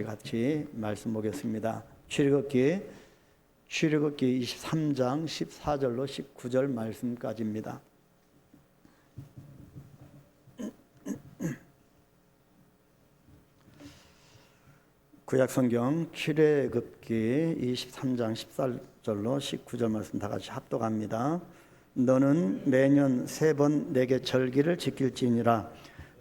같이 말씀 보겠습니다. 출애굽기 23장 14절로 19절 말씀까지입니다. 구약성경 출애굽기 23장 14절로 19절 말씀 다 같이 합독합니다. 너는 매년 3번 내게 절기를 지킬지니라.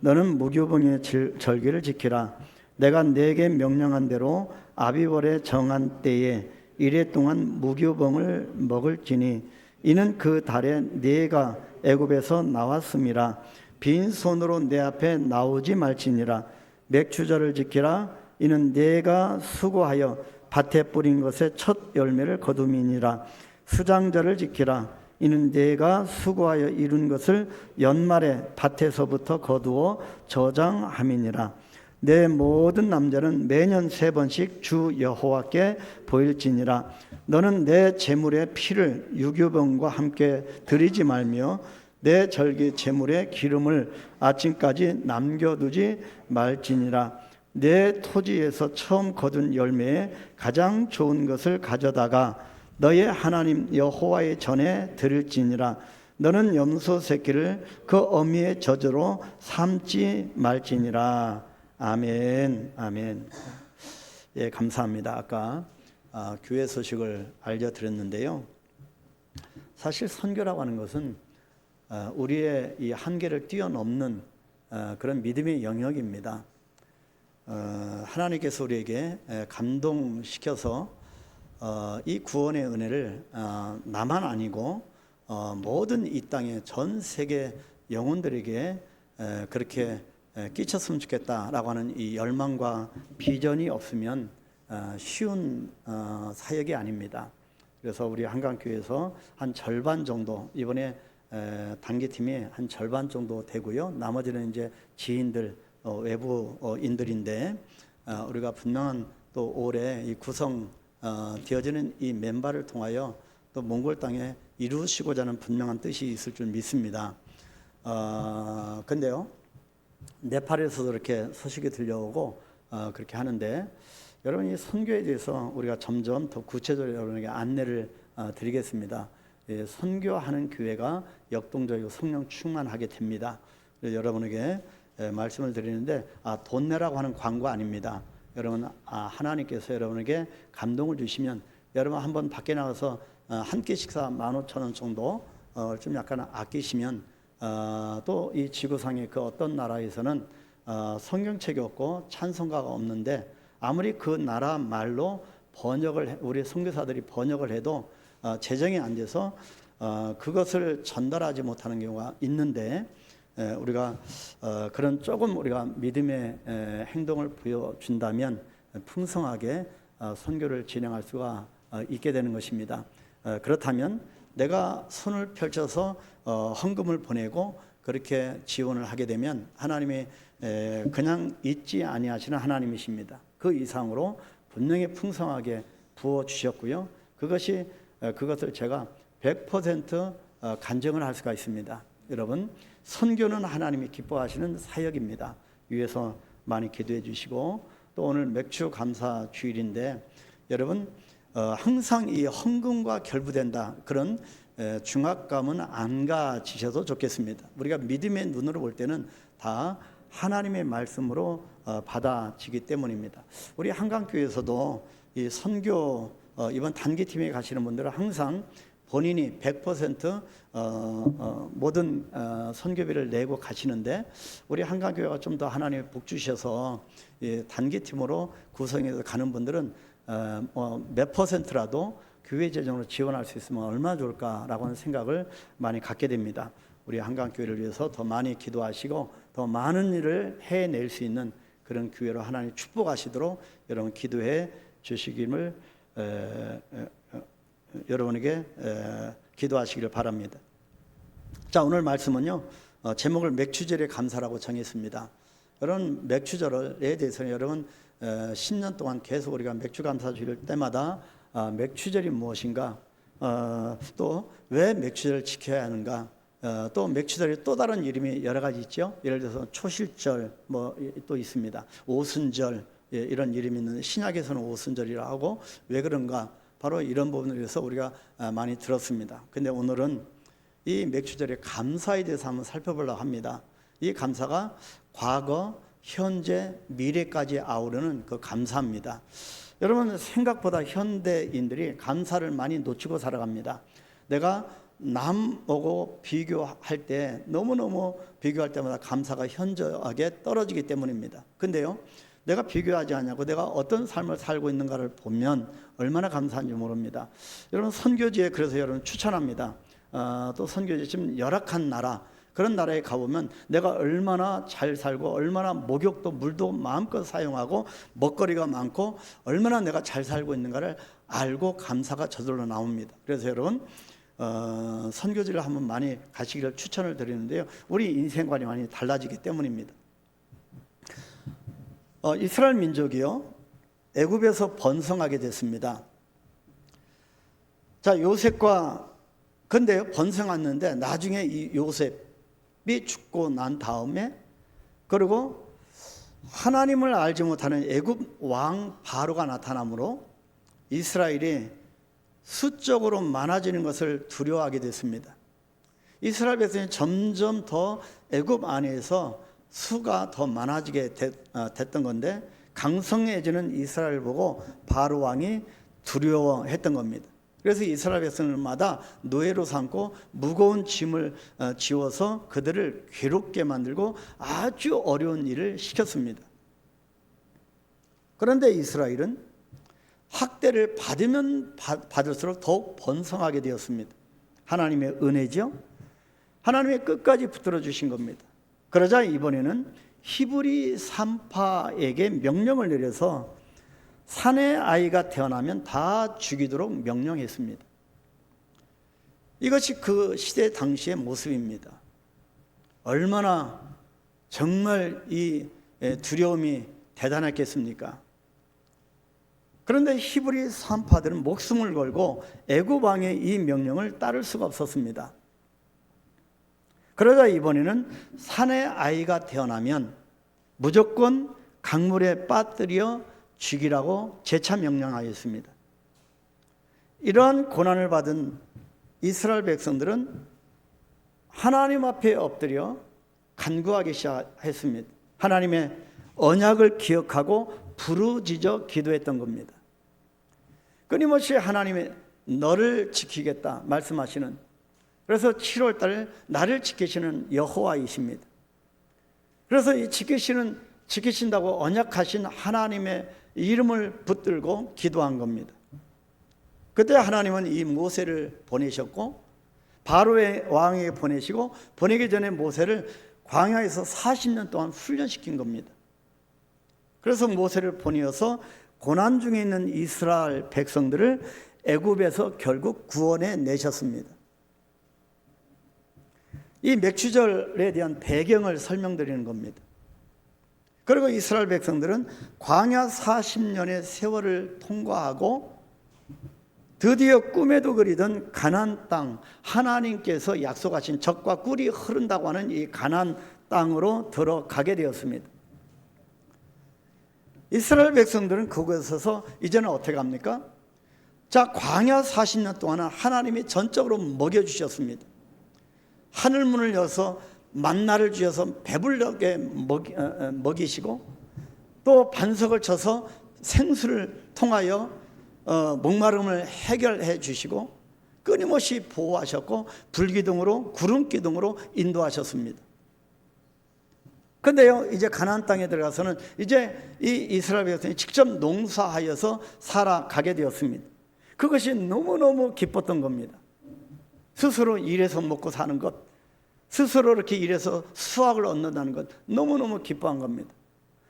너는 무교봉의 절기를 지키라. 내가 네게 명령한 대로 아비월에 정한 때에 이래 동안 무교봉을 먹을지니 이는 그 달에 네가 애굽에서 나왔음이라. 빈손으로 내 앞에 나오지 말지니라. 맥추절을 지키라. 이는 네가 수고하여 밭에 뿌린 것의 첫 열매를 거둠이니라. 수장절을 지키라. 이는 네가 수고하여 이룬 것을 연말에 밭에서부터 거두어 저장함이니라. 내 모든 남자는 매년 3번씩 주 여호와께 보일지니라. 너는 내 제물의 피를 유교병과 함께 드리지 말며 내 절기 제물의 기름을 아침까지 남겨두지 말지니라. 내 토지에서 처음 거둔 열매에 가장 좋은 것을 가져다가 너의 하나님 여호와의 전에 드릴지니라. 너는 염소 새끼를 그 어미의 젖으로 삼지 말지니라. 아멘, 아멘. 예, 감사합니다. 아까 교회 소식을 알려드렸는데요. 사실 선교라고 하는 것은 우리의 이 한계를 뛰어넘는 그런 믿음의 영역입니다. 하나님께서 우리에게 감동시켜서 이 구원의 은혜를 나만 아니고 모든 이 땅의 전 세계 영혼들에게 그렇게 끼쳤으면 좋겠다라고 하는 이 열망과 비전이 없으면 쉬운 사역이 아닙니다. 그래서 우리 한강교회에서 한 절반 정도, 이번에 단기팀이 한 절반 정도 되고요. 나머지는 이제 지인들, 외부인들인데 우리가 분명한 또 올해 이 구성 되어지는 이 멤버를 통하여 또 몽골 땅에 이루시고자 하는 분명한 뜻이 있을 줄 믿습니다. 근데요, 네팔에서도 이렇게 소식이 들려오고 그렇게 하는데, 여러분 이 선교에 대해서 우리가 점점 더 구체적으로 여러분에게 안내를 드리겠습니다. 선교하는 교회가 역동적이고 성령 충만하게 됩니다. 그래서 여러분에게 말씀을 드리는데 돈 내라고 하는 광고 아닙니다. 여러분 하나님께서 여러분에게 감동을 주시면 여러분 한번 밖에 나가서 한 끼 식사 15,000원 정도 좀 약간 아끼시면 또 이 지구상의 그 어떤 나라에서는 성경책이 없고 찬송가가 없는데 아무리 그 나라 말로 번역을 우리 선교사들이 번역을 해도 재정이 안 돼서 그것을 전달하지 못하는 경우가 있는데, 우리가 그런 조금 우리가 믿음의 행동을 보여준다면 풍성하게 선교를 진행할 수가 있게 되는 것입니다. 그렇다면 내가 손을 펼쳐서 헌금을 보내고 그렇게 지원을 하게 되면 하나님이 그냥 잊지 아니하시는 하나님이십니다. 그 이상으로 분명히 풍성하게 부어주셨고요. 그것을 제가 100% 간증을 할 수가 있습니다. 여러분, 선교는 하나님이 기뻐하시는 사역입니다. 위에서 많이 기도해 주시고, 또 오늘 맥주 감사 주일인데 여러분 항상 이 헌금과 결부된다 그런 중압감은 안 가지셔도 좋겠습니다. 우리가 믿음의 눈으로 볼 때는 다 하나님의 말씀으로 받아지기 때문입니다. 우리 한강교회에서도 이 선교 이번 단기팀에 가시는 분들은 항상 본인이 100% 모든 선교비를 내고 가시는데, 우리 한강교회가 좀 더 하나님의 복 주셔서 단기팀으로 구성해서 가는 분들은 몇 퍼센트라도 교회 재정으로 지원할 수 있으면 얼마나 좋을까라고 하는 생각을 많이 갖게 됩니다. 우리 한강교회를 위해서 더 많이 기도하시고 더 많은 일을 해낼 수 있는 그런 교회로 하나님 축복하시도록 여러분 기도해 주시기를 여러분에게 기도하시기를 바랍니다. 자, 오늘 말씀은요, 제목을 맥추절의 감사라고 정했습니다. 여러분, 맥추절에 대해서는 여러분 10년 동안 계속 우리가 맥주 감사 주일 때마다 맥추절이 무엇인가, 또 왜 맥추절을 지켜야 하는가, 또 맥추절이 또 다른 이름이 여러 가지 있죠. 예를 들어서 초실절 또 있습니다. 오순절, 이런 이름이 있는데 신약에서는 오순절이라 하고 왜 그런가? 바로 이런 부분에 대해서 우리가 많이 들었습니다. 근데 오늘은 이 맥추절의 감사에 대해서 한번 살펴보려고 합니다. 이 감사가 과거, 현재, 미래까지 아우르는 그 감사입니다. 여러분 생각보다 현대인들이 감사를 많이 놓치고 살아갑니다. 내가 남하고 비교할 때 너무너무 비교할 때마다 감사가 현저하게 떨어지기 때문입니다. 근데요, 내가 비교하지 않냐고 내가 어떤 삶을 살고 있는가를 보면 얼마나 감사한지 모릅니다. 여러분 선교지에 그래서 여러분 추천합니다. 또 선교지 지금 열악한 나라, 그런 나라에 가보면 내가 얼마나 잘 살고 얼마나 목욕도 물도 마음껏 사용하고 먹거리가 많고 얼마나 내가 잘 살고 있는가를 알고 감사가 저절로 나옵니다. 그래서 여러분 선교지를 한번 많이 가시기를 추천을 드리는데요, 우리 인생관이 많이 달라지기 때문입니다. 이스라엘 민족이요 애굽에서 번성하게 됐습니다. 자, 요셉과 근데요 번성했는데 나중에 이 요셉이 죽고 난 다음에 그리고 하나님을 알지 못하는 애굽 왕 바로가 나타나므로 이스라엘이 수적으로 많아지는 것을 두려워하게 됐습니다. 이스라엘 백성이 점점 더 애굽 안에서 수가 더 많아지게 됐던 건데 강성해지는 이스라엘을 보고 바로 왕이 두려워했던 겁니다. 그래서 이스라엘 백성들마다 노예로 삼고 무거운 짐을 지워서 그들을 괴롭게 만들고 아주 어려운 일을 시켰습니다. 그런데 이스라엘은 학대를 받으면 받을수록 더욱 번성하게 되었습니다. 하나님의 은혜죠. 하나님의 끝까지 붙들어 주신 겁니다. 그러자 이번에는 히브리 산파에게 명령을 내려서 산의 아이가 태어나면 다 죽이도록 명령했습니다. 이것이 그 시대 당시의 모습입니다. 얼마나 정말 이 두려움이 대단했겠습니까? 그런데 히브리 산파들은 목숨을 걸고 애굽 왕의 이 명령을 따를 수가 없었습니다. 그러자 이번에는 산의 아이가 태어나면 무조건 강물에 빠뜨려 죽이라고 재차 명령하였습니다. 이러한 고난을 받은 이스라엘 백성들은 하나님 앞에 엎드려 간구하기 시작했습니다. 하나님의 언약을 기억하고 부르짖어 기도했던 겁니다. 끊임없이 하나님의 너를 지키겠다 말씀하시는, 그래서 7월달 나를 지키시는 여호와이십니다. 그래서 이 지키신다고 언약하신 하나님의 이름을 붙들고 기도한 겁니다. 그때 하나님은 이 모세를 보내셨고 바로의 왕에게 보내시고 보내기 전에 모세를 광야에서 40년 동안 훈련시킨 겁니다. 그래서 모세를 보내어서 고난 중에 있는 이스라엘 백성들을 애굽에서 결국 구원해 내셨습니다. 이 맥추절에 대한 배경을 설명드리는 겁니다. 그리고 이스라엘 백성들은 광야 40년의 세월을 통과하고 드디어 꿈에도 그리던 가나안 땅, 하나님께서 약속하신 젖과 꿀이 흐른다고 하는 이 가나안 땅으로 들어가게 되었습니다. 이스라엘 백성들은 그곳에 서서 이제는 어떻게 합니까? 자, 광야 40년 동안은 하나님이 전적으로 먹여주셨습니다. 하늘문을 열어서 만나를 주셔서 배불르게 먹이시고 또 반석을 쳐서 생수를 통하여 목마름을 해결해 주시고 끊임없이 보호하셨고 불기둥으로 구름기둥으로 인도하셨습니다. 그런데요, 이제 가나안 땅에 들어가서는 이제 이 이스라엘 백성이 직접 농사하여서 살아가게 되었습니다. 그것이 너무너무 기뻤던 겁니다. 스스로 일해서 먹고 사는 것, 스스로 이렇게 일해서 수확을 얻는다는 것, 너무너무 기뻐한 겁니다.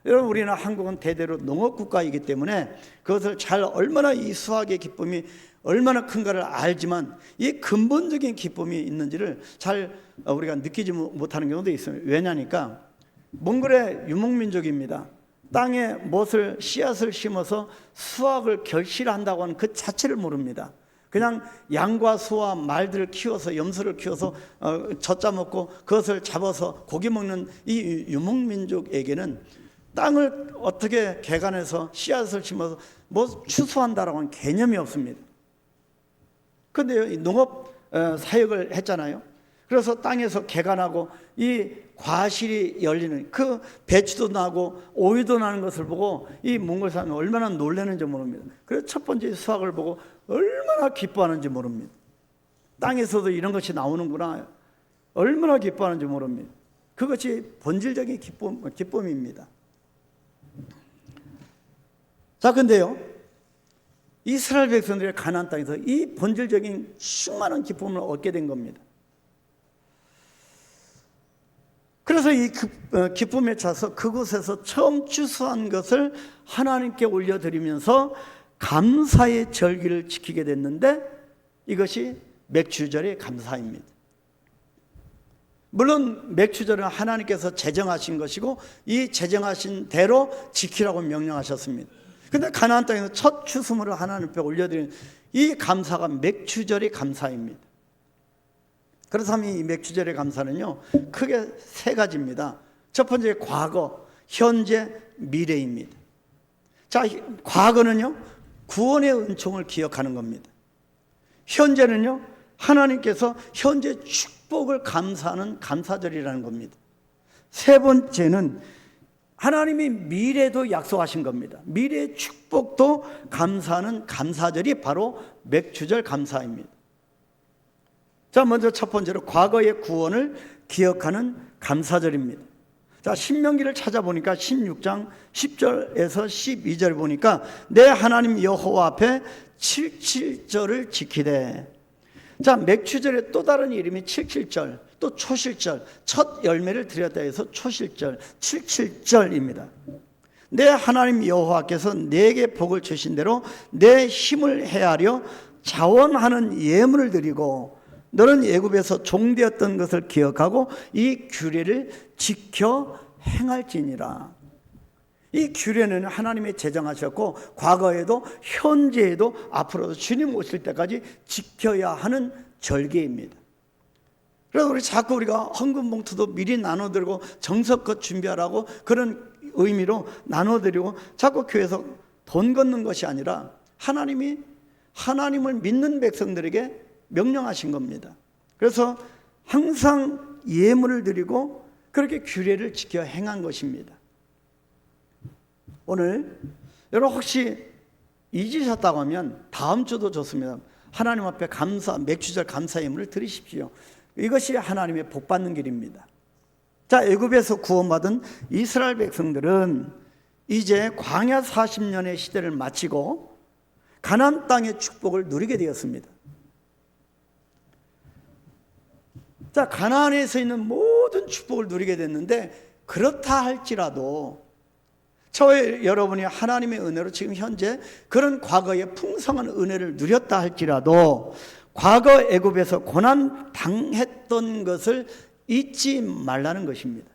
여러분, 우리는 한국은 대대로 농업국가이기 때문에 그것을 잘 얼마나 이 수확의 기쁨이 얼마나 큰가를 알지만 이 근본적인 기쁨이 있는지를 잘 우리가 느끼지 못하는 경우도 있습니다. 왜냐니까 몽골의 유목민족입니다. 땅에 무엇을 씨앗을 심어서 수확을 결실한다고 하는 그 자체를 모릅니다. 그냥 양과 소와 말들을 키워서 염소를 키워서 젖자 먹고 그것을 잡아서 고기 먹는 이 유목민족에게는 땅을 어떻게 개간해서 씨앗을 심어서 뭐 추수한다라고는 개념이 없습니다. 그런데 농업 사역을 했잖아요. 그래서 땅에서 개간하고 이 과실이 열리는, 그 배추도 나고 오이도 나는 것을 보고 이 몽골 사람이 얼마나 놀라는지 모릅니다. 그래서 첫 번째 수확을 보고 얼마나 기뻐하는지 모릅니다. 땅에서도 이런 것이 나오는구나, 얼마나 기뻐하는지 모릅니다. 그것이 본질적인 기쁨입니다. 자, 근데요, 이스라엘 백성들의 가나안 땅에서 이 본질적인 수많은 기쁨을 얻게 된 겁니다. 그래서 이 기쁨에 차서 그곳에서 처음 추수한 것을 하나님께 올려드리면서 감사의 절기를 지키게 됐는데, 이것이 맥주절의 감사입니다. 물론 맥주절은 하나님께서 제정하신 것이고 이 제정하신 대로 지키라고 명령하셨습니다. 그런데 가나안 땅에서 첫 추수물을 하나님 앞에 올려드리는 이 감사가 맥주절의 감사입니다. 그렇다면 이 맥주절의 감사는요, 크게 세 가지입니다. 첫 번째, 과거, 현재, 미래입니다. 자, 과거는요, 구원의 은총을 기억하는 겁니다. 현재는요, 하나님께서 현재 축복을 감사하는 감사절이라는 겁니다. 세 번째는 하나님이 미래도 약속하신 겁니다. 미래의 축복도 감사하는 감사절이 바로 맥주절 감사입니다. 자, 먼저 첫 번째로 과거의 구원을 기억하는 감사절입니다. 자, 신명기를 찾아보니까 16장 10절에서 12절 보니까 내 하나님 여호와 앞에 칠칠절을 지키되. 자, 맥주절의 또 다른 이름이 칠칠절, 또 초실절, 첫 열매를 드렸다 해서 초실절, 칠칠절입니다. 내 하나님 여호와께서 내게 복을 주신 대로 내 힘을 헤아려 자원하는 예물을 드리고 너는 애굽에서 종되었던 것을 기억하고 이 규례를 지켜 행할지니라. 이 규례는 하나님이 제정하셨고 과거에도 현재에도 앞으로도 주님 오실 때까지 지켜야 하는 절기입니다. 그래서 우리가 헌금 봉투도 미리 나눠드리고 정성껏 준비하라고 그런 의미로 나눠드리고 자꾸 교회에서 돈 걷는 것이 아니라 하나님이 하나님을 믿는 백성들에게 명령하신 겁니다. 그래서 항상 예물을 드리고 그렇게 규례를 지켜 행한 것입니다. 오늘 여러분 혹시 잊으셨다고 하면 다음 주도 좋습니다. 하나님 앞에 맥주절 감사 예물을 드리십시오. 이것이 하나님의 복 받는 길입니다. 자, 애굽에서 구원받은 이스라엘 백성들은 이제 광야 40년의 시대를 마치고 가나안 땅의 축복을 누리게 되었습니다. 자, 가나안에서 있는 모든 축복을 누리게 됐는데, 그렇다 할지라도 저와 여러분이 하나님의 은혜로 지금 현재 그런 과거의 풍성한 은혜를 누렸다 할지라도 과거 애굽에서 고난 당했던 것을 잊지 말라는 것입니다.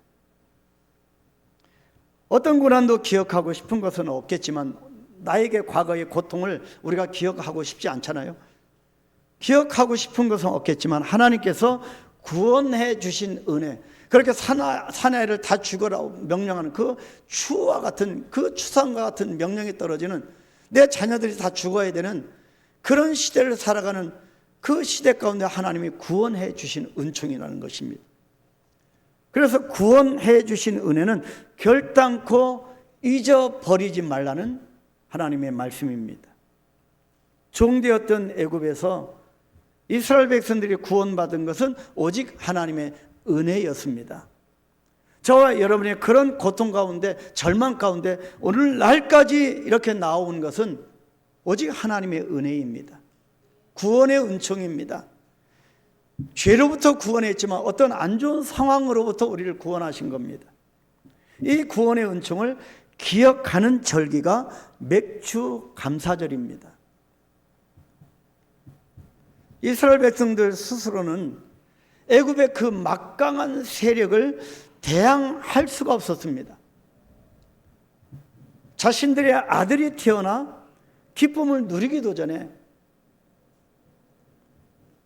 어떤 고난도 기억하고 싶은 것은 없겠지만 나에게 과거의 고통을 우리가 기억하고 싶지 않잖아요. 기억하고 싶은 것은 없겠지만 하나님께서 구원해 주신 은혜, 그렇게 사내를 다 죽어라고 명령하는 그 추와 같은, 그 추상과 같은 명령이 떨어지는, 내 자녀들이 다 죽어야 되는 그런 시대를 살아가는 그 시대 가운데 하나님이 구원해 주신 은총이라는 것입니다. 그래서 구원해 주신 은혜는 결단코 잊어버리지 말라는 하나님의 말씀입니다. 종되었던 애굽에서 이스라엘 백성들이 구원받은 것은 오직 하나님의 은혜였습니다. 저와 여러분의 그런 고통 가운데, 절망 가운데 오늘날까지 이렇게 나온 것은 오직 하나님의 은혜입니다. 구원의 은총입니다. 죄로부터 구원했지만 어떤 안 좋은 상황으로부터 우리를 구원하신 겁니다. 이 구원의 은총을 기억하는 절기가 맥주 감사절입니다. 이스라엘 백성들 스스로는 애굽의 그 막강한 세력을 대항할 수가 없었습니다. 자신들의 아들이 태어나 기쁨을 누리기도 전에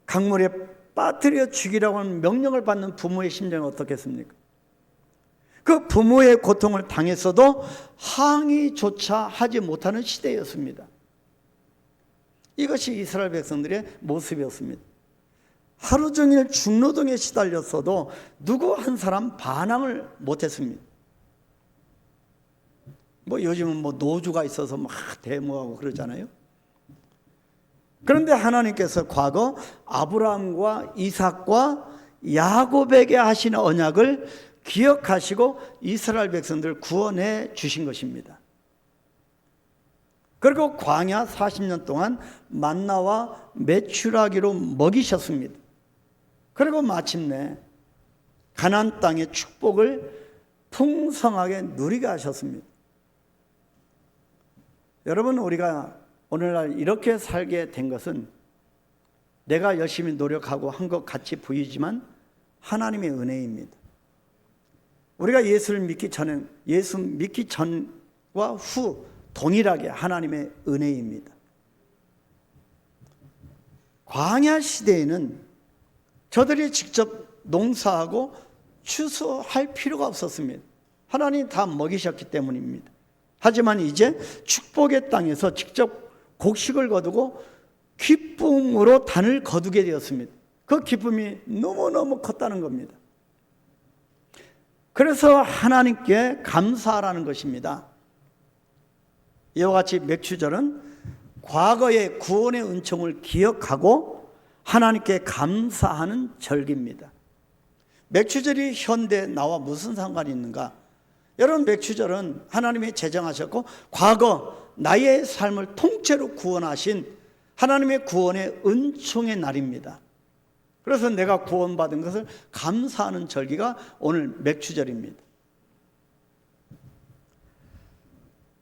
강물에 빠뜨려 죽이라고 하는 명령을 받는 부모의 심정은 어떻겠습니까? 그 부모의 고통을 당했어도 항의조차 하지 못하는 시대였습니다. 이것이 이스라엘 백성들의 모습이었습니다. 하루 종일 중노동에 시달렸어도 누구 한 사람 반항을 못했습니다. 요즘은 노주가 있어서 막 데모하고 그러잖아요. 그런데 하나님께서 과거 아브라함과 이삭과 야곱에게 하신 언약을 기억하시고 이스라엘 백성들을 구원해 주신 것입니다. 그리고 광야 40년 동안 만나와 메추라기로 먹이셨습니다. 그리고 마침내 가나안 땅의 축복을 풍성하게 누리게 하셨습니다. 여러분, 우리가 오늘날 이렇게 살게 된 것은 내가 열심히 노력하고 한 것 같이 보이지만 하나님의 은혜입니다. 우리가 예수를 믿기 전에, 예수 믿기 전과 후 동일하게 하나님의 은혜입니다. 광야 시대에는 저들이 직접 농사하고 추수할 필요가 없었습니다. 하나님이 다 먹이셨기 때문입니다. 하지만 이제 축복의 땅에서 직접 곡식을 거두고 기쁨으로 단을 거두게 되었습니다. 그 기쁨이 너무너무 컸다는 겁니다. 그래서 하나님께 감사하라는 것입니다. 이와 같이 맥추절은 과거의 구원의 은총을 기억하고 하나님께 감사하는 절기입니다. 맥추절이 현대 나와 무슨 상관이 있는가? 여러분, 맥추절은 하나님이 제정하셨고 과거 나의 삶을 통째로 구원하신 하나님의 구원의 은총의 날입니다. 그래서 내가 구원받은 것을 감사하는 절기가 오늘 맥추절입니다.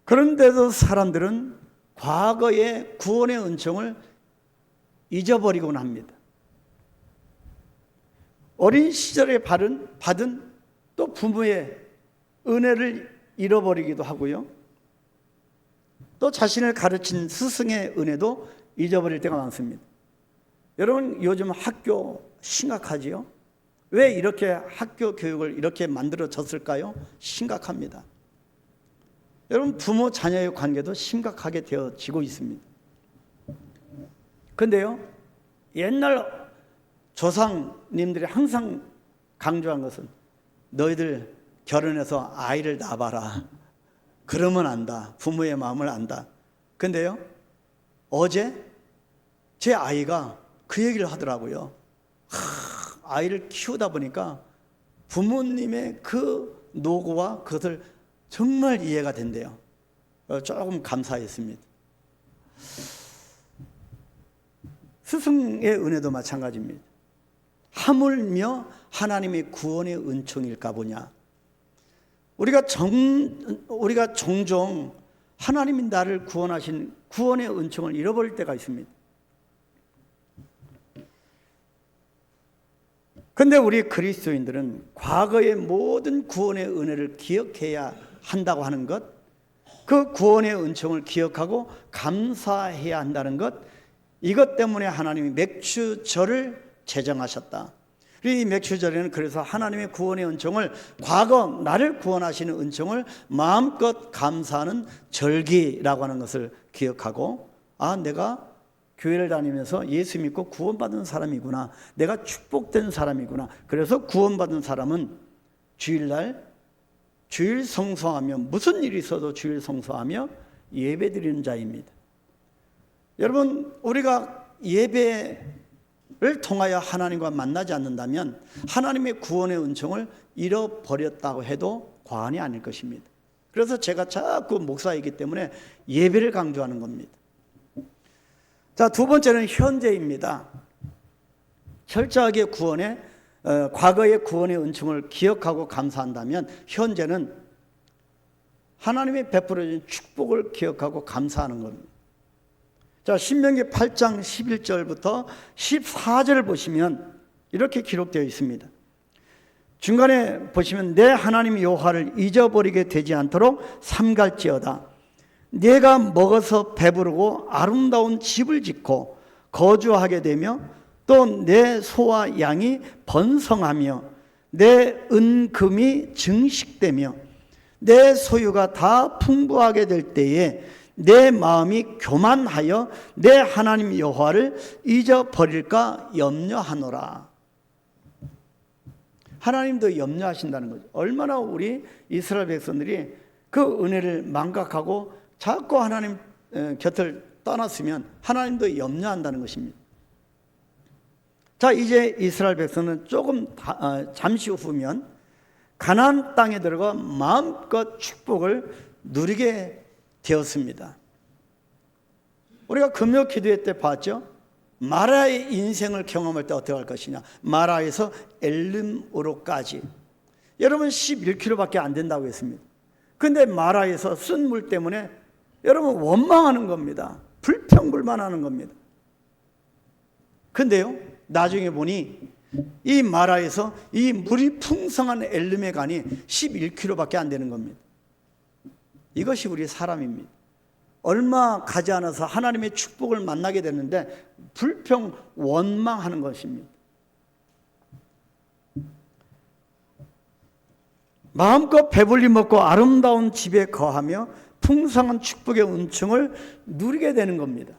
그런데도 사람들은 과거의 구원의 은총을 잊어버리곤 합니다. 어린 시절에 받은 또 부모의 은혜를 잃어버리기도 하고요. 또 자신을 가르친 스승의 은혜도 잊어버릴 때가 많습니다. 여러분, 요즘 학교 심각하지요? 왜 이렇게 학교 교육을 이렇게 만들어졌을까요? 심각합니다. 여러분, 부모 자녀의 관계도 심각하게 되어지고 있습니다. 그런데요, 옛날 조상님들이 항상 강조한 것은 너희들 결혼해서 아이를 낳아봐라. 그러면 안다. 부모의 마음을 안다. 그런데요, 어제 제 아이가 그 얘기를 하더라고요. 아이를 키우다 보니까 부모님의 그 노고와 그것을 정말 이해가 된대요. 조금 감사했습니다. 스승의 은혜도 마찬가지입니다. 하물며 하나님의 구원의 은총일까 보냐. 우리가 종종 하나님이 나를 구원하신 구원의 은총을 잃어버릴 때가 있습니다. 그런데 우리 그리스도인들은 과거의 모든 구원의 은혜를 기억해야 한다고 하는 것, 그 구원의 은총을 기억하고 감사해야 한다는 것, 이것 때문에 하나님이 맥추절을 제정하셨다. 이 맥추절에는 그래서 하나님의 구원의 은총을, 과거 나를 구원하시는 은총을 마음껏 감사하는 절기라고 하는 것을 기억하고, 내가 교회를 다니면서 예수 믿고 구원받은 사람이구나, 내가 축복된 사람이구나. 그래서 구원받은 사람은 주일날 주일 성수하며, 무슨 일이 있어도 주일 성수하며 예배 드리는 자입니다. 여러분, 우리가 예배를 통하여 하나님과 만나지 않는다면 하나님의 구원의 은총을 잃어버렸다고 해도 과언이 아닐 것입니다. 그래서 제가 자꾸 목사이기 때문에 예배를 강조하는 겁니다. 자, 두 번째는 현재입니다. 철저하게 과거의 구원의 은총을 기억하고 감사한다면 현재는 하나님이 베풀어준 축복을 기억하고 감사하는 겁니다. 자, 신명기 8장 11절부터 14절을 보시면 이렇게 기록되어 있습니다. 중간에 보시면 내 하나님 여호와를 잊어버리게 되지 않도록 삼갈지어다. 네가 먹어서 배부르고 아름다운 집을 짓고 거주하게 되며 또 내 소와 양이 번성하며 내 은금이 증식되며 내 소유가 다 풍부하게 될 때에 내 마음이 교만하여 내 하나님 여호와를 잊어버릴까 염려하노라. 하나님도 염려하신다는 거죠. 얼마나 우리 이스라엘 백성들이 그 은혜를 망각하고 자꾸 하나님 곁을 떠났으면 하나님도 염려한다는 것입니다. 자, 이제 이스라엘 백성은 조금 잠시 후면 가나안 땅에 들어가 마음껏 축복을 누리게 되었습니다. 우리가 금요 기도회 때 봤죠? 마라의 인생을 경험할 때 어떻게 할 것이냐. 마라에서 엘림으로까지. 여러분 11km밖에 안 된다고 했습니다. 근데 마라에서 쓴 물 때문에 여러분 원망하는 겁니다. 불평불만하는 겁니다. 근데요, 나중에 보니 이 마라에서 이 물이 풍성한 엘림에 가니 11km밖에 안 되는 겁니다. 이것이 우리 사람입니다. 얼마 가지 않아서 하나님의 축복을 만나게 되는데 불평, 원망하는 것입니다. 마음껏 배불리 먹고 아름다운 집에 거하며 풍성한 축복의 은총을 누리게 되는 겁니다.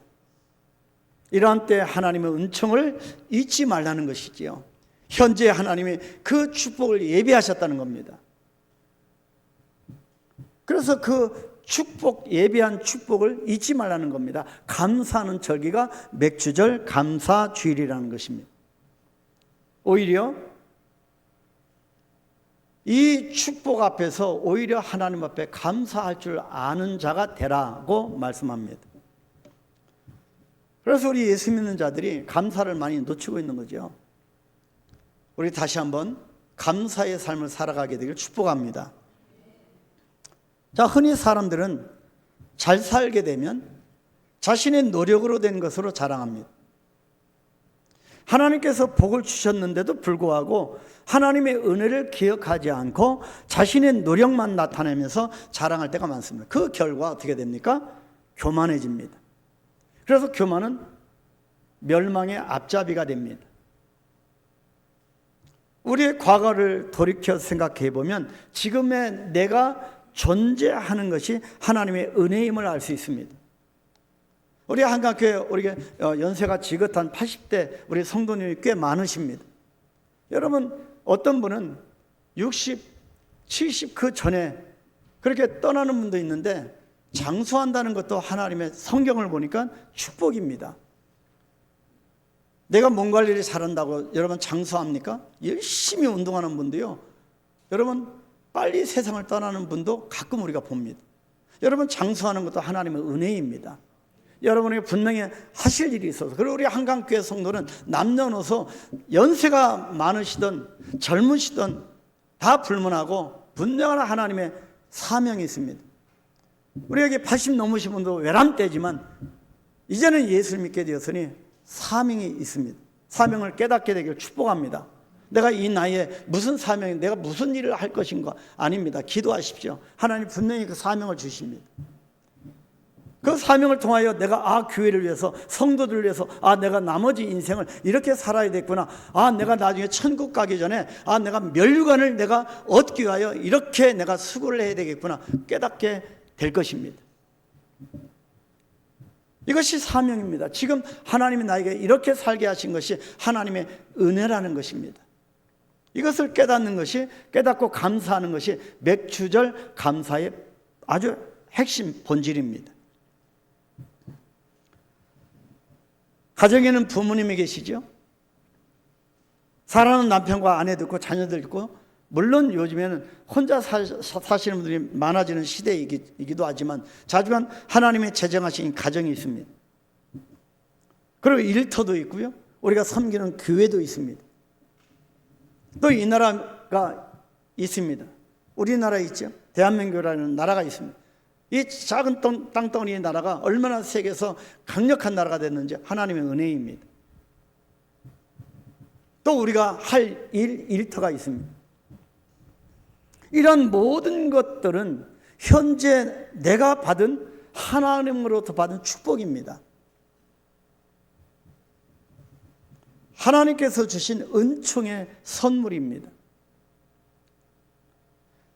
이러한 때 하나님의 은총을 잊지 말라는 것이지요. 현재 하나님이 그 축복을 예비하셨다는 겁니다. 그래서 그 축복, 예비한 축복을 잊지 말라는 겁니다. 감사하는 절기가 맥주절 감사주일이라는 것입니다. 오히려 이 축복 앞에서 오히려 하나님 앞에 감사할 줄 아는 자가 되라고 말씀합니다. 그래서 우리 예수 믿는 자들이 감사를 많이 놓치고 있는 거죠. 우리 다시 한번 감사의 삶을 살아가게 되길 축복합니다. 자, 흔히 사람들은 잘 살게 되면 자신의 노력으로 된 것으로 자랑합니다. 하나님께서 복을 주셨는데도 불구하고 하나님의 은혜를 기억하지 않고 자신의 노력만 나타내면서 자랑할 때가 많습니다. 그 결과 어떻게 됩니까? 교만해집니다. 그래서 교만은 멸망의 앞잡이가 됩니다. 우리의 과거를 돌이켜 생각해 보면 지금의 내가 존재하는 것이 하나님의 은혜임을 알 수 있습니다. 우리 한강교회 우리 연세가 지긋한 80대 우리 성도님이 꽤 많으십니다. 여러분 어떤 분은 60, 70 그 전에 그렇게 떠나는 분도 있는데 장수한다는 것도 하나님의 성경을 보니까 축복입니다. 내가 몸 관리를 잘한다고 여러분 장수합니까? 열심히 운동하는 분도요, 여러분 빨리 세상을 떠나는 분도 가끔 우리가 봅니다. 여러분 장수하는 것도 하나님의 은혜입니다. 여러분에게 분명히 하실 일이 있어서. 그리고 우리 한강교회 성도는 남녀노소 연세가 많으시든 젊으시든 다 불문하고 분명한 하나님의 사명이 있습니다. 우리에게 80 넘으신 분도 외람되지만 이제는 예수를 믿게 되었으니 사명이 있습니다. 사명을 깨닫게 되길 축복합니다. 내가 이 나이에 무슨 사명이, 내가 무슨 일을 할 것인가? 아닙니다. 기도하십시오. 하나님 분명히 그 사명을 주십니다. 그 사명을 통하여 내가 교회를 위해서, 성도들을 위해서, 내가 나머지 인생을 이렇게 살아야 되겠구나. 내가 나중에 천국 가기 전에 내가 멸류관을 내가 얻기 위하여 이렇게 내가 수고를 해야 되겠구나 깨닫게 될 것입니다. 이것이 사명입니다. 지금 하나님이 나에게 이렇게 살게 하신 것이 하나님의 은혜라는 것입니다. 이것을 깨닫는 것이, 깨닫고 감사하는 것이 맥주절 감사의 아주 핵심 본질입니다. 가정에는 부모님이 계시죠. 사랑하는 남편과 아내도 있고 자녀들 있고, 물론 요즘에는 혼자 사시는 분들이 많아지는 시대이기도 하지만 자주간 하나님의 제정하신 가정이 있습니다. 그리고 일터도 있고요, 우리가 섬기는 교회도 있습니다. 또 이 나라가 있습니다. 우리나라 있죠. 대한민국이라는 나라가 있습니다. 이 작은 땅덩어리의 나라가 얼마나 세계에서 강력한 나라가 됐는지 하나님의 은혜입니다. 또 우리가 할 일터가 있습니다. 이런 모든 것들은 현재 내가 받은 하나님으로부터 받은 축복입니다. 하나님께서 주신 은총의 선물입니다.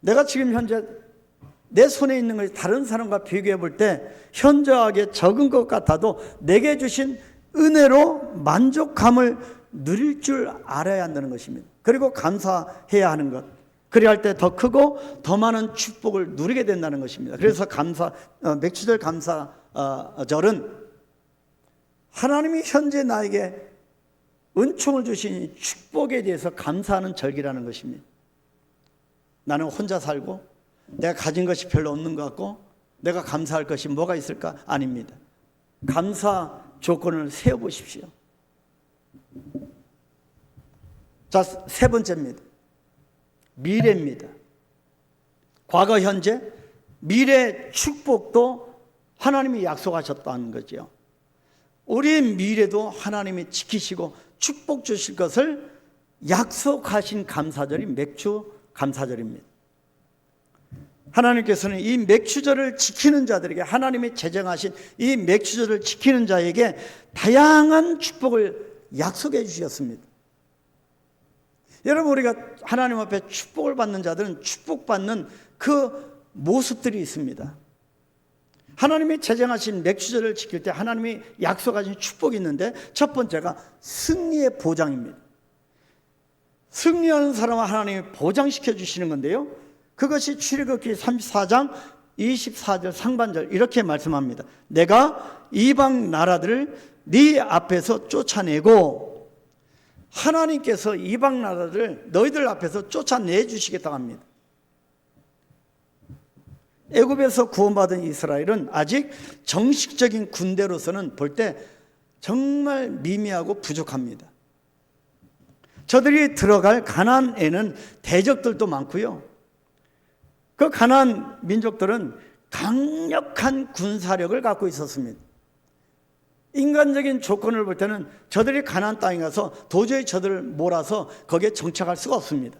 내가 지금 현재 내 손에 있는 것이 다른 사람과 비교해 볼 때 현저하게 적은 것 같아도 내게 주신 은혜로 만족감을 누릴 줄 알아야 한다는 것입니다. 그리고 감사해야 하는 것. 그래야 할 때 더 크고 더 많은 축복을 누리게 된다는 것입니다. 그래서 맥주절 감사절은 하나님이 현재 나에게 은총을 주신 축복에 대해서 감사하는 절기라는 것입니다. 나는 혼자 살고 내가 가진 것이 별로 없는 것 같고 내가 감사할 것이 뭐가 있을까? 아닙니다. 감사 조건을 세워보십시오. 자, 세 번째입니다. 미래입니다. 과거, 현재, 미래 축복도 하나님이 약속하셨다는 거죠. 우리의 미래도 하나님이 지키시고 축복 주실 것을 약속하신 감사절이 맥주 감사절입니다. 하나님께서는 이 맥주절을 지키는 자들에게, 하나님이 제정하신 이 맥주절을 지키는 자에게 다양한 축복을 약속해 주셨습니다. 여러분, 우리가 하나님 앞에 축복을 받는 자들은 축복받는 그 모습들이 있습니다. 하나님이 제정하신 맥주절을 지킬 때 하나님이 약속하신 축복이 있는데, 첫 번째가 승리의 보장입니다. 승리하는 사람을 하나님이 보장시켜 주시는 건데요, 그것이 출애굽기 34장 24절 상반절 이렇게 말씀합니다. 내가 이방 나라들을 네 앞에서 쫓아내고, 하나님께서 이방 나라들을 너희들 앞에서 쫓아내 주시겠다고 합니다. 애굽에서 구원받은 이스라엘은 아직 정식적인 군대로서는 볼 때 정말 미미하고 부족합니다. 저들이 들어갈 가나안에는 대적들도 많고요, 그 가나안 민족들은 강력한 군사력을 갖고 있었습니다. 인간적인 조건을 볼 때는 저들이 가나안 땅에 가서 도저히 저들을 몰아서 거기에 정착할 수가 없습니다.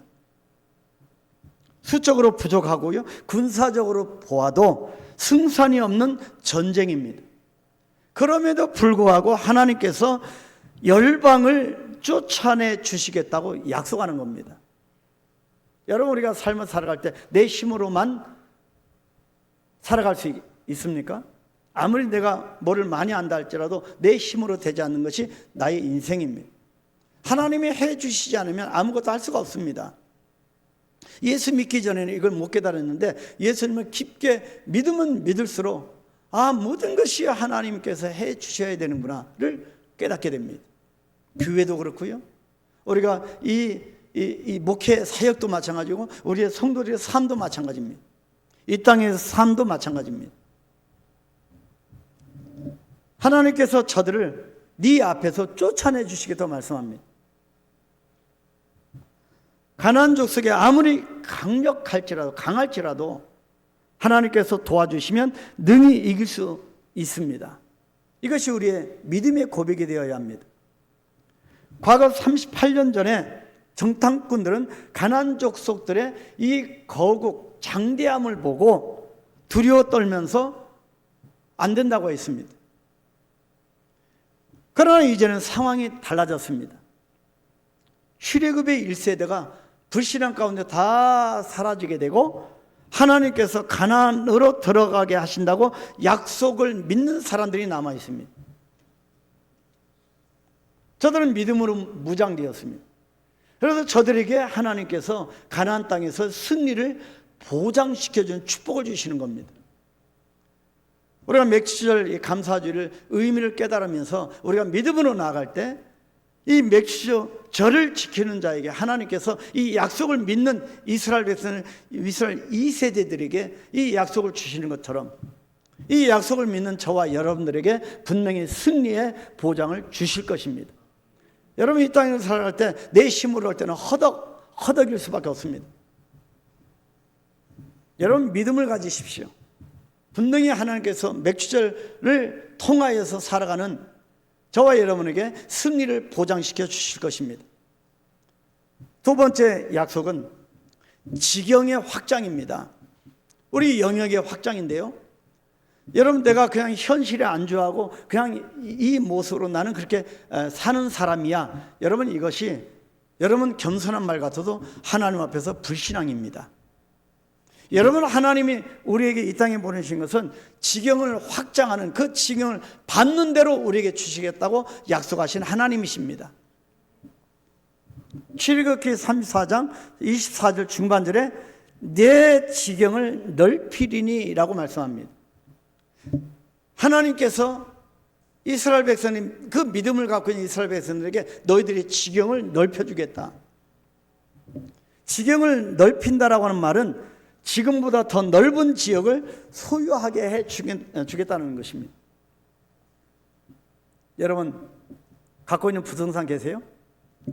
수적으로 부족하고요, 군사적으로 보아도 승산이 없는 전쟁입니다. 그럼에도 불구하고 하나님께서 열방을 쫓아내 주시겠다고 약속하는 겁니다. 여러분, 우리가 삶을 살아갈 때 내 힘으로만 살아갈 수 있습니까? 아무리 내가 뭐를 많이 안다 할지라도 내 힘으로 되지 않는 것이 나의 인생입니다. 하나님이 해 주시지 않으면 아무것도 할 수가 없습니다. 예수 믿기 전에는 이걸 못 깨달았는데 예수님을 깊게 믿으면 믿을수록 모든 것이 하나님께서 해 주셔야 되는구나를 깨닫게 됩니다. 교회도 그렇고요, 우리가 이 목회 사역도 마찬가지고 우리의 성도들의 삶도 마찬가지입니다. 이 땅의 삶도 마찬가지입니다. 하나님께서 저들을 네 앞에서 쫓아내 주시겠다고 말씀합니다. 가나안 족속이 아무리 강할지라도 하나님께서 도와주시면 능히 이길 수 있습니다. 이것이 우리의 믿음의 고백이 되어야 합니다. 과거 38년 전에 정탐꾼들은 가나안 족속들의 이 거국 장대함을 보고 두려워 떨면서 안 된다고 했습니다. 그러나 이제는 상황이 달라졌습니다. 출애굽의 1세대가 불신앙 가운데 다 사라지게 되고 하나님께서 가나안으로 들어가게 하신다고 약속을 믿는 사람들이 남아 있습니다. 저들은 믿음으로 무장되었습니다. 그래서 저들에게 하나님께서 가나안 땅에서 승리를 보장시켜주는 축복을 주시는 겁니다. 우리가 맥주절 감사주일을 의미를 깨달으면서 우리가 믿음으로 나아갈 때 이 맥주절을 지키는 자에게 하나님께서 이 약속을 믿는 이스라엘 백성을, 이스라엘 2세대들에게 이 약속을 주시는 것처럼 이 약속을 믿는 저와 여러분들에게 분명히 승리의 보장을 주실 것입니다. 여러분, 이 땅에서 살아갈 때 내 힘으로 할 때는 허덕일 수밖에 없습니다. 여러분, 믿음을 가지십시오. 분명히 하나님께서 맥주절을 통하여서 살아가는 저와 여러분에게 승리를 보장시켜 주실 것입니다. 두 번째 약속은 지경의 확장입니다. 우리 영역의 확장인데요, 여러분, 내가 그냥 현실에 안주하고 그냥 이 모습으로 나는 그렇게 사는 사람이야, 여러분, 이것이 여러분 겸손한 말 같아도 하나님 앞에서 불신앙입니다. 여러분, 하나님이 우리에게 이 땅에 보내신 것은 지경을 확장하는, 그 지경을 받는 대로 우리에게 주시겠다고 약속하신 하나님이십니다. 출애굽기 34장 24절 중반절에 내 지경을 넓히리니 라고 말씀합니다. 하나님께서 이스라엘 백성님, 그 믿음을 갖고 있는 이스라엘 백성들에게 너희들이 지경을 넓혀주겠다. 지경을 넓힌다라고 하는 말은 지금보다 더 넓은 지역을 소유하게 해 주겠다는 것입니다. 여러분, 갖고 있는 부동산 계세요?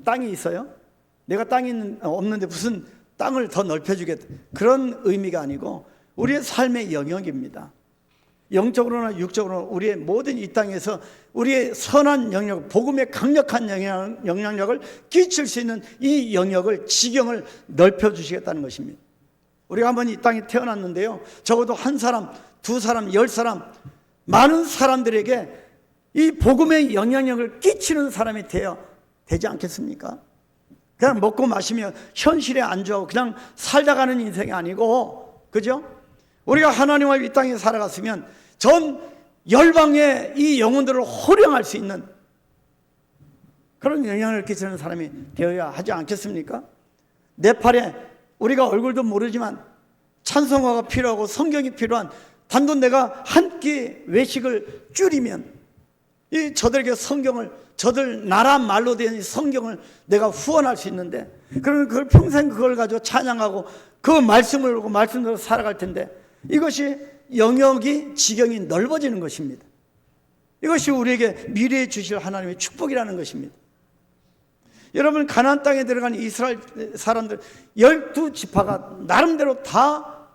땅이 있어요? 내가 땅이 없는데 무슨 땅을 더 넓혀주겠다, 그런 의미가 아니고 우리의 삶의 영역입니다. 영적으로나 육적으로나 우리의 모든 이 땅에서 우리의 선한 영역, 복음의 강력한 영향력을 끼칠 수 있는 이 영역을, 지경을 넓혀주시겠다는 것입니다. 우리가 한번 이 땅에 태어났는데요, 적어도 한 사람, 두 사람, 10사람, 많은 사람들에게 이 복음의 영향력을 끼치는 사람이 되지 않겠습니까? 그냥 먹고 마시며 현실에 안주하고 그냥 살다 가는 인생이 아니고, 그죠? 우리가 하나님과 이 땅에 살아갔으면 전 열방의 이 영혼들을 호령할 수 있는 그런 영향을 끼치는 사람이 되어야 하지 않겠습니까? 네팔에 우리가 얼굴도 모르지만 찬송가가 필요하고 성경이 필요한, 단돈 내가 한 끼 외식을 줄이면 저들에게 성경을, 저들 나라 말로 된 이 성경을 내가 후원할 수 있는데, 그러면 그걸 평생 그걸 가지고 찬양하고 그 말씀을 보고 말씀대로 살아갈 텐데, 이것이 영역이, 지경이 넓어지는 것입니다. 이것이 우리에게 미래에 주실 하나님의 축복이라는 것입니다. 여러분, 가나안 땅에 들어간 이스라엘 사람들 12지파가 나름대로 다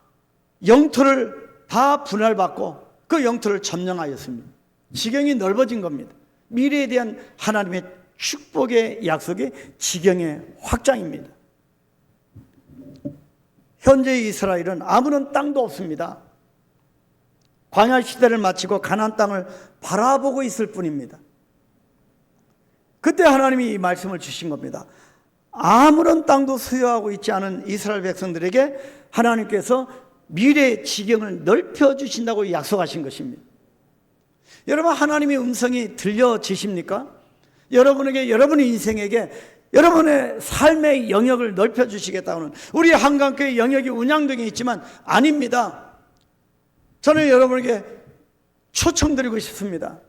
영토를 다 분할받고 그 영토를 점령하였습니다. 지경이 넓어진 겁니다. 미래에 대한 하나님의 축복의 약속이 지경의 확장입니다. 현재 이스라엘은 아무런 땅도 없습니다. 광야 시대를 마치고 가나안 땅을 바라보고 있을 뿐입니다. 그때 하나님이 이 말씀을 주신 겁니다. 아무런 땅도 소유하고 있지 않은 이스라엘 백성들에게 하나님께서 미래의 지경을 넓혀주신다고 약속하신 것입니다. 여러분, 하나님의 음성이 들려지십니까? 여러분에게, 여러분의 인생에게, 여러분의 삶의 영역을 넓혀주시겠다고는, 우리 한강교회 영역이 운양동에 있지만 아닙니다. 저는 여러분에게 초청드리고 싶습니다.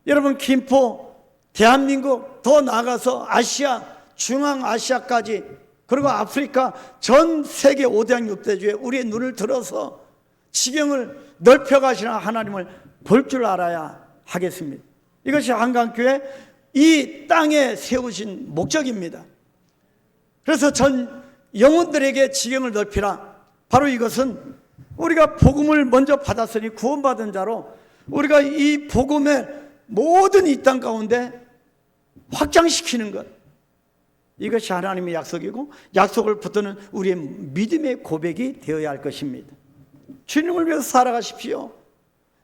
여러분, 김포, 대한민국, 더 나아가서 아시아, 중앙아시아까지, 그리고 아프리카, 전 세계 5대양 6대주에 우리의 눈을 들어서 지경을 넓혀가시는 하나님을 볼 줄 알아야 하겠습니다. 이것이 한강교회 이 땅에 세우신 목적입니다. 그래서 전 영혼들에게 지경을 넓히라. 바로 이것은 우리가 복음을 먼저 받았으니 구원받은 자로 우리가 이 복음의 모든 이 땅 가운데 확장시키는 것, 이것이 하나님의 약속이고, 약속을 붙드는 우리의 믿음의 고백이 되어야 할 것입니다. 주님을 위해서 살아가십시오.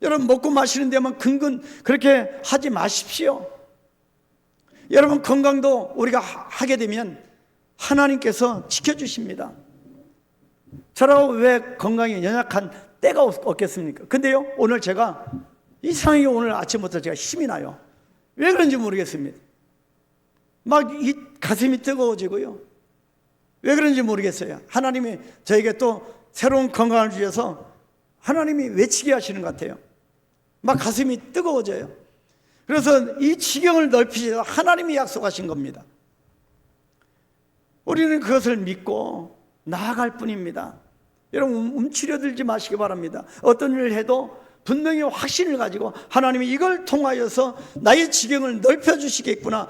여러분, 먹고 마시는 데만 근근 그렇게 하지 마십시오. 여러분, 건강도 우리가 하게 되면 하나님께서 지켜주십니다. 저라고 왜 건강에 연약한 때가 없겠습니까? 근데요, 오늘 제가 이상하게 오늘 아침부터 제가 힘이 나요. 왜 그런지 모르겠습니다. 막 이 가슴이 뜨거워지고요. 왜 그런지 모르겠어요. 하나님이 저에게 또 새로운 건강을 주셔서 하나님이 외치게 하시는 것 같아요. 막 가슴이 뜨거워져요. 그래서 이 지경을 넓히셔서 하나님이 약속하신 겁니다. 우리는 그것을 믿고 나아갈 뿐입니다. 여러분, 움츠려들지 마시기 바랍니다. 어떤 일을 해도 분명히 확신을 가지고 하나님이 이걸 통하여서 나의 지경을 넓혀주시겠구나,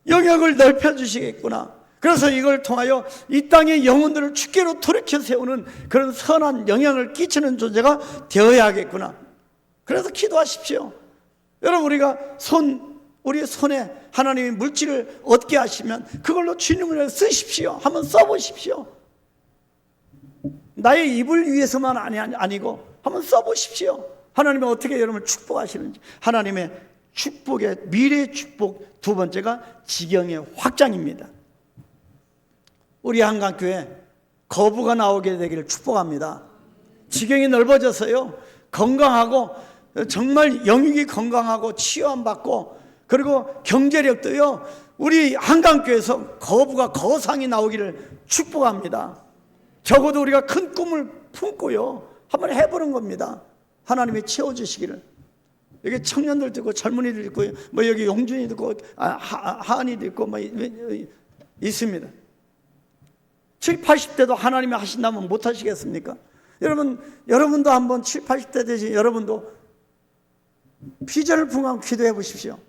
영역을 넓혀주시겠구나, 그래서 이걸 통하여 이 땅의 영혼들을 주께로 돌이켜 세우는 그런 선한 영향을 끼치는 존재가 되어야 하겠구나. 그래서 기도하십시오. 여러분, 우리의 손에 하나님이 물질을 얻게 하시면 그걸로 주님을 위해서 쓰십시오. 한번 써보십시오. 나의 입을 위해서만 아니고 한번 써보십시오. 하나님이 어떻게 여러분을 축복하시는지. 하나님의 축복의, 미래의 축복 두 번째가 지경의 확장입니다. 우리 한강교회 거부가 나오게 되기를 축복합니다. 지경이 넓어져서요, 건강하고 정말 영육이 건강하고 치유함받고, 그리고 경제력도요, 우리 한강교회에서 거부가 거상이 나오기를 축복합니다. 적어도 우리가 큰 꿈을 품고요, 한번 해보는 겁니다. 하나님이 채워주시기를. 여기 청년들도 있고 젊은이들 있고 뭐 여기 용준이도 있고 하은이도 있고 뭐 있습니다. 7, 80대도 하나님이 하신다면 못 하시겠습니까? 여러분도 한번 7, 80대 되신 여러분도 비전을 품고 기도해 보십시오.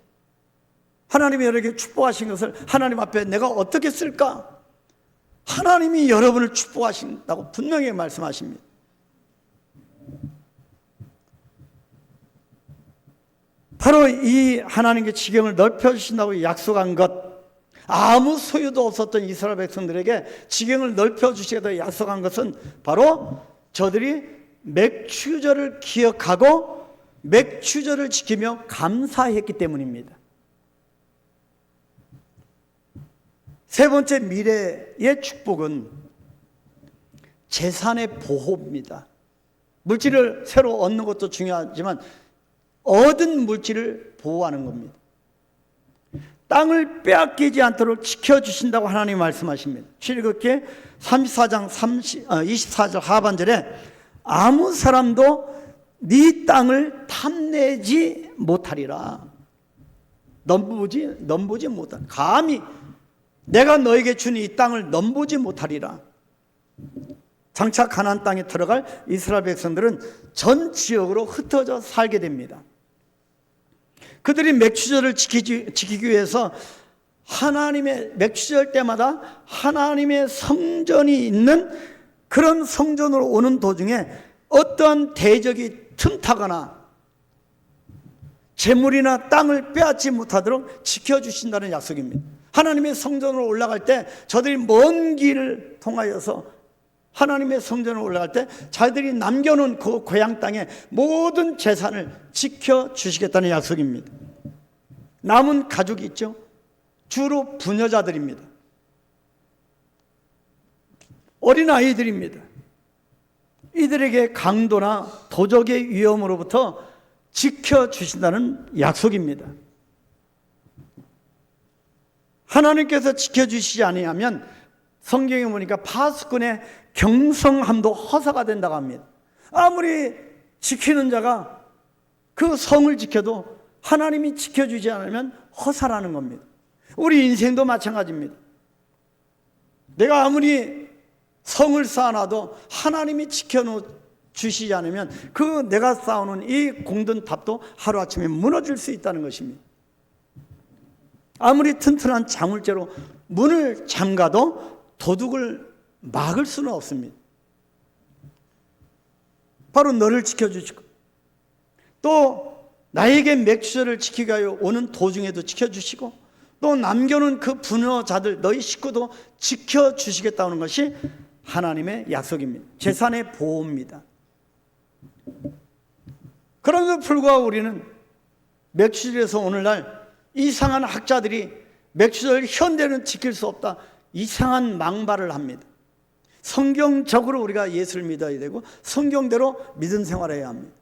하나님이 여러분에게 축복하신 것을 하나님 앞에 내가 어떻게 쓸까? 하나님이 여러분을 축복하신다고 분명히 말씀하십니다. 바로 이 하나님께 지경을 넓혀주신다고 약속한 것, 아무 소유도 없었던 이스라엘 백성들에게 지경을 넓혀주시겠다고 약속한 것은 바로 저들이 맥추절을 기억하고 맥추절을 지키며 감사했기 때문입니다. 세 번째 미래의 축복은 재산의 보호입니다. 물질을 새로 얻는 것도 중요하지만 얻은 물질을 보호하는 겁니다. 땅을 빼앗기지 않도록 지켜주신다고 하나님이 말씀하십니다. 출애굽기 34장 24절 하반절에 아무 사람도 네 땅을 탐내지 못하리라. 넘보지 못하리라. 감히 내가 너에게 준 이 땅을 넘보지 못하리라. 장차 가나안 땅에 들어갈 이스라엘 백성들은 전 지역으로 흩어져 살게 됩니다. 그들이 맥추절을 지키기 위해서 하나님의 맥추절 때마다 하나님의 성전이 있는 그런 성전으로 오는 도중에 어떠한 대적이 틈타거나 재물이나 땅을 빼앗지 못하도록 지켜주신다는 약속입니다. 하나님의 성전으로 올라갈 때 저들이 먼 길을 통하여서 하나님의 성전으로 올라갈 때 자기들이 남겨놓은 그 고향 땅의 모든 재산을 지켜주시겠다는 약속입니다. 남은 가족이 있죠. 주로 부녀자들입니다. 어린아이들입니다. 이들에게 강도나 도적의 위험으로부터 지켜주신다는 약속입니다. 하나님께서 지켜주시지 아니하면 성경에 보니까 파수꾼의 경성함도 허사가 된다고 합니다. 아무리 지키는 자가 그 성을 지켜도 하나님이 지켜주지 않으면 허사라는 겁니다. 우리 인생도 마찬가지입니다. 내가 아무리 성을 쌓아놔도 하나님이 지켜주시지 않으면 그 내가 쌓아놓은 이 공든 탑도 하루아침에 무너질 수 있다는 것입니다. 아무리 튼튼한 자물쇠로 문을 잠가도 도둑을 막을 수는 없습니다. 바로 너를 지켜주시고 또 나에게 맥추절을 지키기 위하여 오는 도중에도 지켜주시고 또 남겨놓은 그 부녀자들 너희 식구도 지켜주시겠다는 것이 하나님의 약속입니다. 재산의 보호입니다. 그런데도 불구하고 우리는 맥추절에서 오늘날 이상한 학자들이 맥추절 현대는 지킬 수 없다, 이상한 망발을 합니다. 성경적으로 우리가 예수를 믿어야 되고 성경대로 믿음 생활해야 합니다.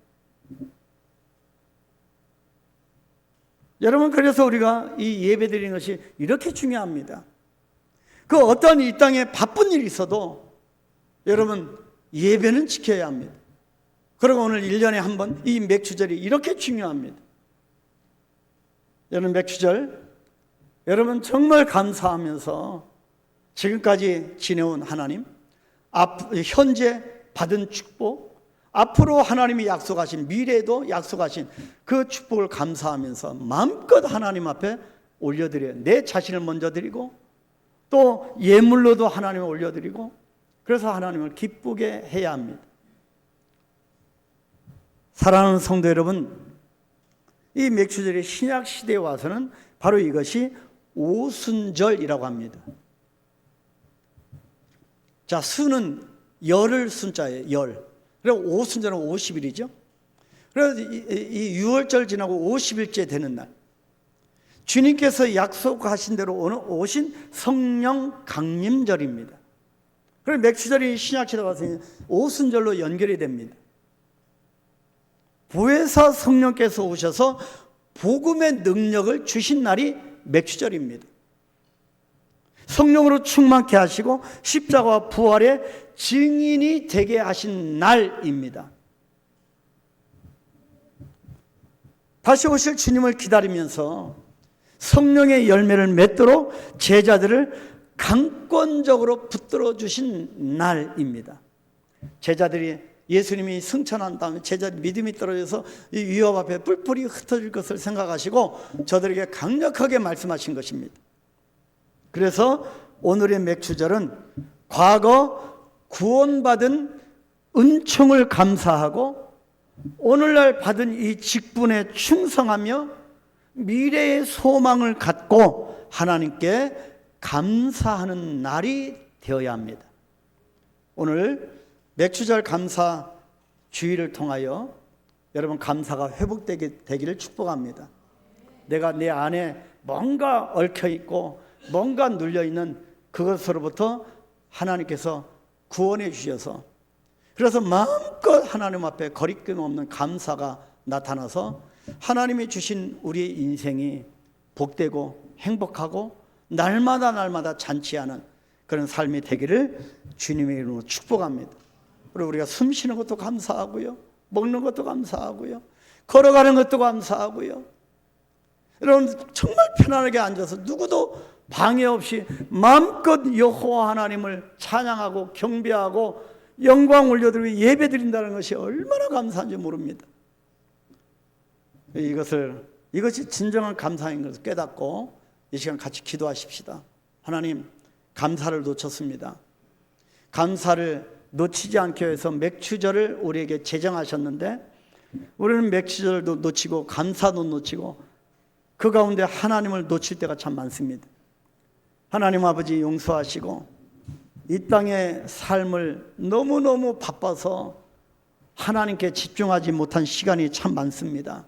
여러분, 그래서 우리가 이 예배 드리는 것이 이렇게 중요합니다. 그 어떤 이 땅에 바쁜 일이 있어도 여러분 예배는 지켜야 합니다. 그리고 오늘 1년에 한 번 이 맥추절이 이렇게 중요합니다. 여러분, 맥추절 여러분 정말 감사하면서 지금까지 지내온 하나님, 현재 받은 축복, 앞으로 하나님이 약속하신, 미래에도 약속하신 그 축복을 감사하면서 마음껏 하나님 앞에 올려드려요. 내 자신을 먼저 드리고 또 예물로도 하나님을 올려드리고, 그래서 하나님을 기쁘게 해야 합니다. 사랑하는 성도 여러분, 이 맥추절의 신약 시대에 와서는 바로 이것이 오순절이라고 합니다. 자, 수는 열을 순자예요. 열. 그리고 오순절은 50일이죠. 그래서 이 6월절 지나고 50일째 되는 날, 주님께서 약속하신 대로 오신 성령 강림절입니다. 그리고 맥추절이 신약시대 가서 오순절로 연결이 됩니다. 보혜사 성령께서 오셔서 복음의 능력을 주신 날이 맥추절입니다. 성령으로 충만케 하시고 십자가와 부활의 증인이 되게 하신 날입니다. 다시 오실 주님을 기다리면서 성령의 열매를 맺도록 제자들을 강권적으로 붙들어 주신 날입니다. 제자들이 예수님이 승천한 다음에 제자들 믿음이 떨어져서 이 위협 앞에 뿔뿔이 흩어질 것을 생각하시고 저들에게 강력하게 말씀하신 것입니다. 그래서 오늘의 맥추절은 과거 구원받은 은총을 감사하고 오늘날 받은 이 직분에 충성하며 미래의 소망을 갖고 하나님께 감사하는 날이 되어야 합니다. 오늘 맥추절 감사 주의를 통하여 여러분 감사가 회복되기를 축복합니다. 내가 내 안에 뭔가 얽혀있고 뭔가 눌려있는 그것으로부터 하나님께서 구원해 주셔서 그래서 마음껏 하나님 앞에 거리낌 없는 감사가 나타나서 하나님이 주신 우리의 인생이 복되고 행복하고 날마다 잔치하는 그런 삶이 되기를 주님의 이름으로 축복합니다. 그리고 우리가 숨 쉬는 것도 감사하고요, 먹는 것도 감사하고요, 걸어가는 것도 감사하고요. 여러분 정말 편안하게 앉아서 누구도 방해 없이 마음껏 여호와 하나님을 찬양하고 경배하고 영광 올려드리고 예배드린다는 것이 얼마나 감사한지 모릅니다. 이것이 진정한 감사인 것을 깨닫고 이 시간 같이 기도하십시다. 하나님, 감사를 놓쳤습니다. 감사를 놓치지 않기 위해서 맥추절을 우리에게 제정하셨는데 우리는 맥추절도 놓치고 감사도 놓치고 그 가운데 하나님을 놓칠 때가 참 많습니다. 하나님 아버지 용서하시고 이 땅의 삶을 너무너무 바빠서 하나님께 집중하지 못한 시간이 참 많습니다.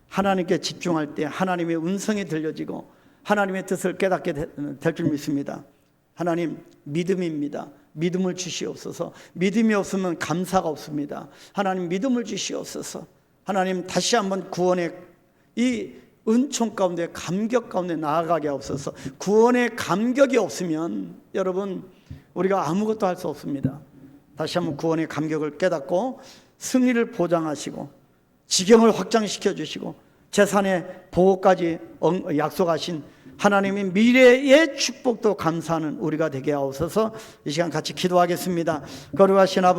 하나님께 집중할 때 하나님의 음성이 들려지고 하나님의 뜻을 깨닫게 될 줄 믿습니다. 하나님, 믿음입니다. 믿음을 주시옵소서. 믿음이 없으면 감사가 없습니다. 하나님, 믿음을 주시옵소서. 하나님, 다시 한번 구원의 이 은총 가운데 감격 가운데 나아가게 하옵소서. 구원의 감격이 없으면 여러분 우리가 아무것도 할 수 없습니다. 다시 한번 구원의 감격을 깨닫고 승리를 보장하시고 지경을 확장시켜 주시고 재산의 보호까지 약속하신 하나님의 미래의 축복도 감사하는 우리가 되게 하옵소서. 이 시간 같이 기도하겠습니다. 거룩하신 아버지,